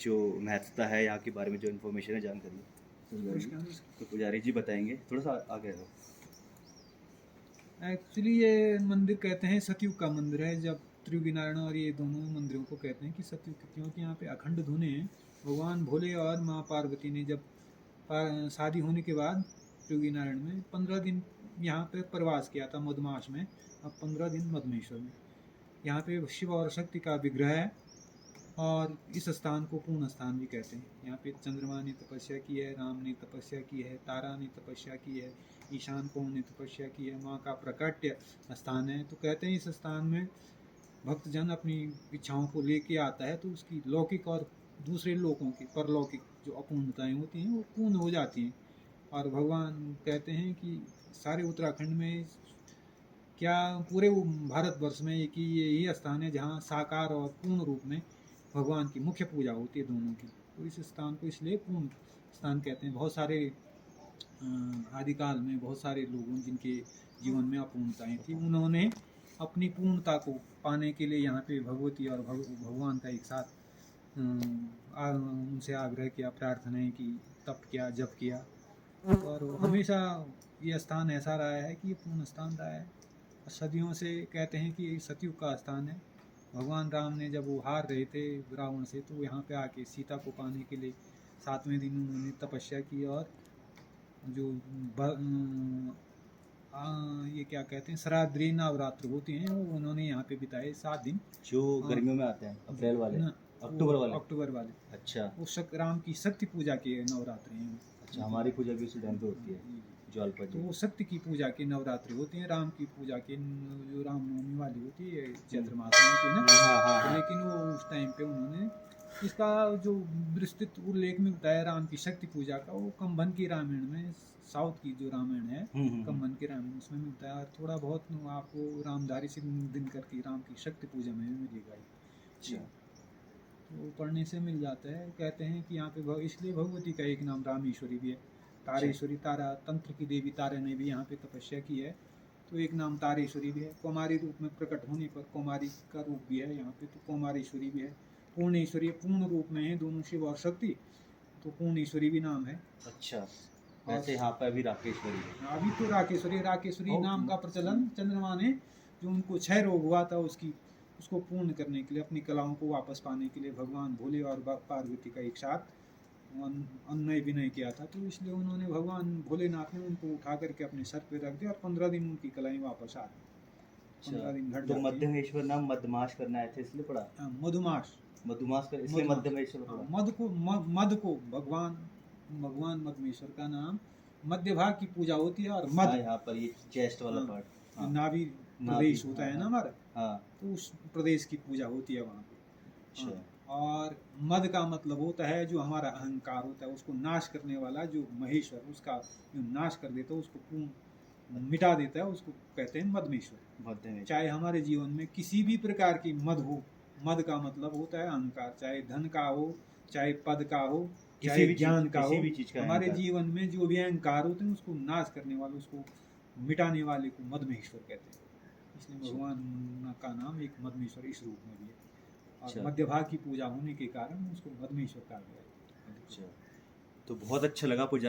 जो महत्वता है, यहाँ के बारे में जो इन्फॉर्मेशन है, जानकारी है, तो पुजारी जी बताएंगे। थोड़ा सा आगे रहो। एक्चुअली ये मंदिर कहते हैं सतयुग का मंदिर है। जब त्रियुगीनारायण और ये दोनों मंदिरों को कहते हैं कि सतयुग, क्योंकि यहाँ पे अखंड धुने हैं। भगवान भोले और माँ पार्वती ने जब शादी होने के बाद त्रियुगीनारायण में 15 दिन यहाँ पे प्रवास किया था मधुमास में, अब 15 दिन मधुमेश्वर में। यहाँ पे शिव और शक्ति का विग्रह है और इस स्थान को पूर्ण स्थान भी कहते हैं। यहाँ पे चंद्रमा ने तपस्या की है, राम ने तपस्या की है, तारा ने तपस्या की है, ईशान कौन ने तपस्या की है, माँ का प्रकट्य स्थान है। तो कहते हैं इस स्थान में भक्तजन अपनी इच्छाओं को लेके आता है तो उसकी लौकिक और दूसरे लोगों की परलौकिक जो अपूर्णताएं होती हैं वो पूर्ण हो जाती हैं। और भगवान कहते हैं कि सारे उत्तराखंड में, क्या पूरे भारतवर्ष में एक ही यही स्थान है जहाँ साकार और पूर्ण रूप में भगवान की मुख्य पूजा होती है दोनों की। तो इस स्थान को इसलिए पूर्ण स्थान कहते हैं। बहुत सारे आदिकाल में बहुत सारे लोगों जिनके जीवन में अपूर्णताएं थी, उन्होंने अपनी पूर्णता को पाने के लिए यहाँ पे भगवती और भगवान का एक साथ उनसे आग्रह किया, प्रार्थनाएं की, तप किया, जप किया। और हमेशा ये स्थान ऐसा रहा है कि ये पूर्ण स्थान रहा है। सदियों से कहते हैं कि सतयुग का स्थान है। भगवान राम ने जब वो हार रहे थे रावण से, तो यहाँ पे आके सीता को पाने के लिए 7वें दिन उन्होंने तपस्या की और जो ये क्या कहते हैं श्राद्री नवरात्र होते हैं वो उन्होंने यहाँ पे बिताए 7 दिन। जो गर्मियों में आते हैं, अप्रैल वाले, अक्टूबर वाले। अच्छा, वो राम की शक्ति पूजा के नवरात्र हैं। अच्छा, हमारी पूजा भी उसी टाइम पे होती है, ज्वालपा जी। तो वो शक्ति की पूजा के नवरात्रि होते हैं। राम की पूजा के जो रामनवमी वाली होती है चैत्र मास में होती है ना। तो लेकिन वो उस टाइम पे उन्होंने इसका जो विस्तृत उल्लेख मिलता है राम की शक्ति पूजा का, वो कंबन की रामायण में, साउथ की जो रामायण है कंबन की रामायण, उसमें मिलता है। और थोड़ा बहुत आपको रामधारी सिंह दिनकर की राम की शक्ति पूजा में मिलेगा। अच्छा, तो पढ़ने से मिल जाता है। कहते हैं कि यहाँ पे इसलिए भगवती का एक नाम रामेश्वरी भी है। तारेश्वरी, तारा तंत्र की देवी तारा ने भी यहाँ पे तपस्या की है, तो एक नाम तारेश्वरी भी है। कुमारी रूप में प्रकट होने पर कुमारी का रूप भी है यहाँ पे, तो कुमारेश्वरी भी है। पूर्णेश्वरी पूर्ण रूप में है दोनों शिव और शक्ति, तो पूर्णेश्वरी भी नाम है। अच्छा, वैसे यहाँ पे अभी राकेश्वरी है। अभी तो राकेश्वरी नाम का प्रचलन, चंद्रमा ने जो उनको 6 रोग हुआ था उसको पूर्ण करने के लिए, अपनी कलाओं को वापस पाने के लिए भगवान भोले और पार्वती का एक साथ अन्वय विनय किया था। तो इसलिए उन्होंने भगवान भोलेनाथ ने उनको उठा करके अपने सर पे रख दिया और 15 दिन उनकी कलाएं वापस आ गई। 15 दिन घट तो मध्यमेश्वर नाम मधमाश करना आए थे इसलिए पड़ा। मधुमास कर इसलिए मध्यमेश्वर पड़ा। मध को भगवान मधमेश्वर का नाम, मध्य भाग की पूजा होती है। और मध यहाँ पर ये चेस्ट वाला पार्ट, नाभि प्रदेश होता है ना हमारा, हाँ, तो उस प्रदेश की पूजा होती है वहाँ पे। अच्छा। और मद का मतलब होता है जो हमारा अहंकार होता है उसको नाश करने वाला, जो महेश्वर उसका जो नाश कर देता है, उसको पूर्ण मिटा देता है, उसको कहते हैं मधमेश्वर। चाहे हमारे जीवन में किसी भी प्रकार की मद हो, मद का मतलब होता है अहंकार, चाहे धन का हो, चाहे पद का हो, चाहे ज्ञान का हो, हमारे जीवन में जो भी अहंकार होते हैं उसको नाश करने वाले, उसको मिटाने वाले को मधमेश्वर कहते हैं। इसलिए भगवान का नाम एक मधमेश्वर इस रूप में भी है। और मध्य भाग की पूजा होने के कारण उसको मधमेश्वर कहा गया है। अच्छा, तो बहुत अच्छा लगा पूजा।